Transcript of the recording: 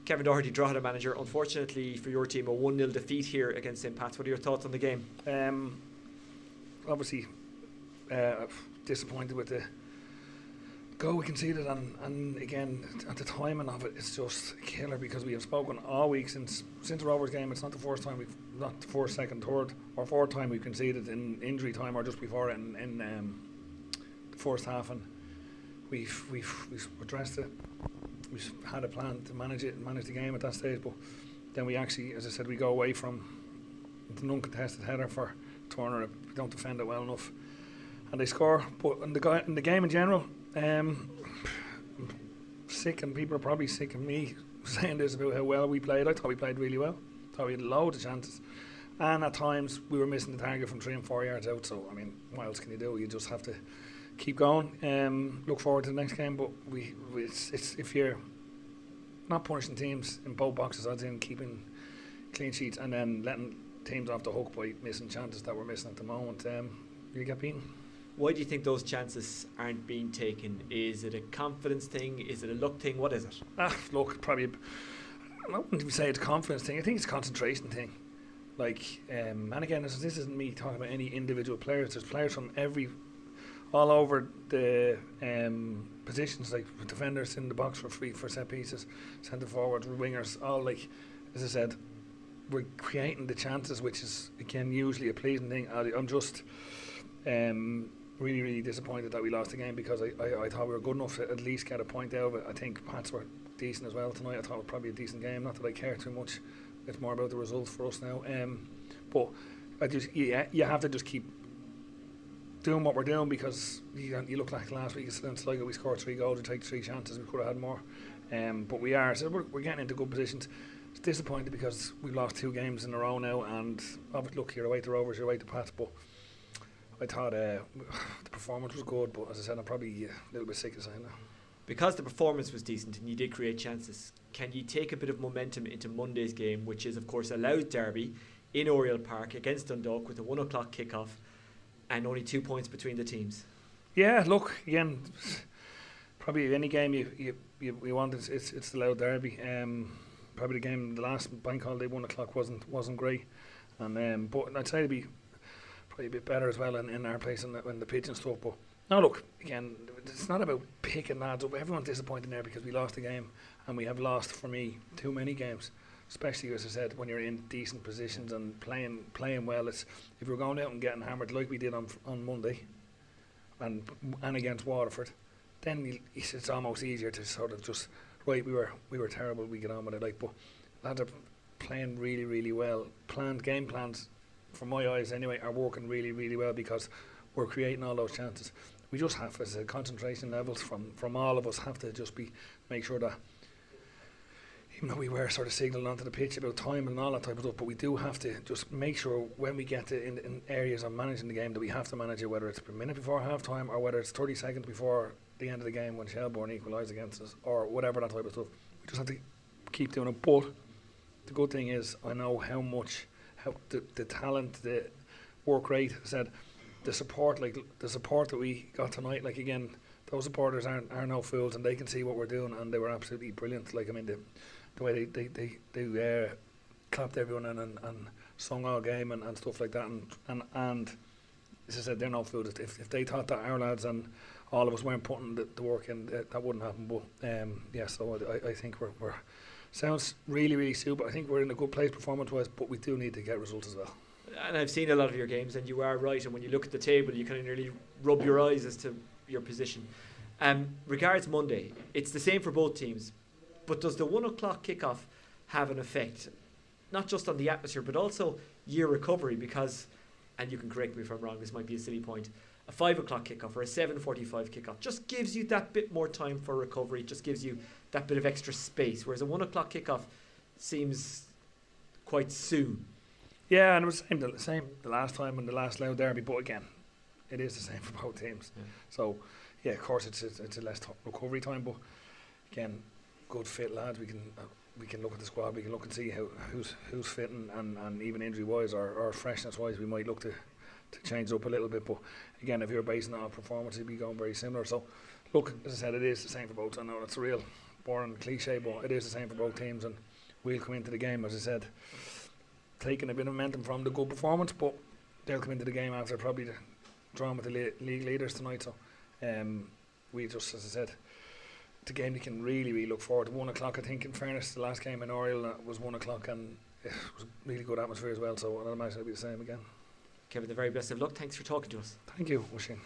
Kevin Doherty, Drogheda manager. Unfortunately for your team, a 1-0 defeat here against St. Pat's. What are your thoughts on the game? Obviously, disappointed with the goal we conceded, and again, at the timing of it, it's just a killer because we have spoken all week since the Rovers game. It's not the first time not the first, second, third, or fourth time we've conceded in injury time or just before it in the first half, and we've addressed it. We've had a plan to manage the game at that stage, but then we actually, as I said, we go away from the uncontested header for Turner. We don't defend it well enough, and they score. But in the game in general, I'm sick, and people are probably sick of me saying this about how well we played. I thought we played really well. I thought we had loads of chances, and at times we were missing the target from 3 and 4 yards out. So I mean, what else can you do? You just have to keep going. Look forward to the next game, but it's if you're not punishing teams in both boxes, as in keeping clean sheets and then letting teams off the hook by missing chances that we're missing at the moment, you get beaten. Why do you think those chances aren't being taken? Is it a confidence thing? Is it a luck thing? What is it? Look, probably, I wouldn't even say it's a confidence thing. I think it's a concentration thing. Like, and again, this isn't me talking about any individual players. There's players from all over the positions, like defenders in the box for set pieces, centre forwards, wingers, all, like, as I said, we're creating the chances, which is, again, usually a pleasing thing. I'm just really, really disappointed that we lost the game because I thought we were good enough to at least get a point out of it. I think Pats were decent as well tonight. I thought it was probably a decent game. Not that I care too much. It's more about the results for us now. But you have to just keep doing what we're doing because you look like last week against Sligo, we scored 3 goals, we take 3 chances, we could have had more. But we're getting into good positions. It's disappointing because we've lost 2 games in a row now, and obviously, look, you're away to Rovers, you're away to Pats, but I thought the performance was good, but as I said, I'm probably a little bit sick of saying that. Because the performance was decent and you did create chances, can you take a bit of momentum into Monday's game, which is, of course, a Louth derby in Oriel Park against Dundalk with a 1 o'clock kickoff and only 2 points between the teams? Yeah, look, again, probably any game you want, it's the Louth derby. Probably the game, the last bank holiday 1 o'clock wasn't great, and but I'd say it'd be probably a bit better as well in our place in the pitch and stuff. But no, look, again, it's not about picking lads up. Everyone's disappointed there because we lost the game, and we have lost, for me, too many games. Especially, as I said, when you're in decent positions and playing well. It's if you're going out and getting hammered like we did on Monday, and against Waterford, then it's almost easier to sort of just right. We were terrible. We get on with it. Like, but lads are playing really, really well. Game plans, from my eyes anyway, are working really, really well because we're creating all those chances. We just have, as concentration levels from all of us, have to just make sure that, even though we were sort of signalling onto the pitch about time and all that type of stuff, but we do have to just make sure when we get to in areas of managing the game that we have to manage it, whether it's a minute before half time or whether it's 30 seconds before the end of the game when Shelbourne equalise against us or whatever, that type of stuff. We just have to keep doing it. But the good thing is I know how the talent, the work rate, said the support that we got tonight, like, again, those supporters are no fools and they can see what we're doing, and they were absolutely brilliant. Like, I mean, the way they clapped everyone and sung all game and stuff like that, and as I said, they're no fools. If they thought that our lads and all of us weren't putting the work in, that wouldn't happen. But so I think we're sounds really, really soon, but I think we're in a good place performance-wise, but we do need to get results as well. And I've seen a lot of your games, and you are right, and when you look at the table, you kind of nearly rub your eyes as to your position. Regards Monday, it's the same for both teams, but does the 1 o'clock kickoff have an effect, not just on the atmosphere, but also year recovery? Because, and you can correct me if I'm wrong, this might be a silly point, a 5 o'clock kickoff or a 7:45 kickoff just gives you that bit more time for recovery, just gives you that bit of extra space, whereas a 1 o'clock kickoff seems quite soon. Yeah, and it was the same the last time in the last Louth derby, but again, it is the same for both teams. Yeah. So, yeah, of course it's a less recovery time, but again, good fit lads. We can look at the squad. We can look and see who's fitting, and even injury wise or freshness wise, we might look to change it up a little bit. But again, if you're basing it on performance, it'd be going very similar. So, look, as I said, it is the same for both. I know that's real boring cliche, but it is the same for both teams, and we'll come into the game, as I said, taking a bit of momentum from the good performance, but they'll come into the game after probably the drawn with the league leaders tonight. So we just, as I said, the game they can really look forward to. 1 o'clock, I think, in fairness, the last game in Oriel was 1 o'clock, and it was a really good atmosphere as well, so I'd imagine it'll be the same again. Kevin, the very best of luck. Thanks for talking to us. Thank you, Oisin.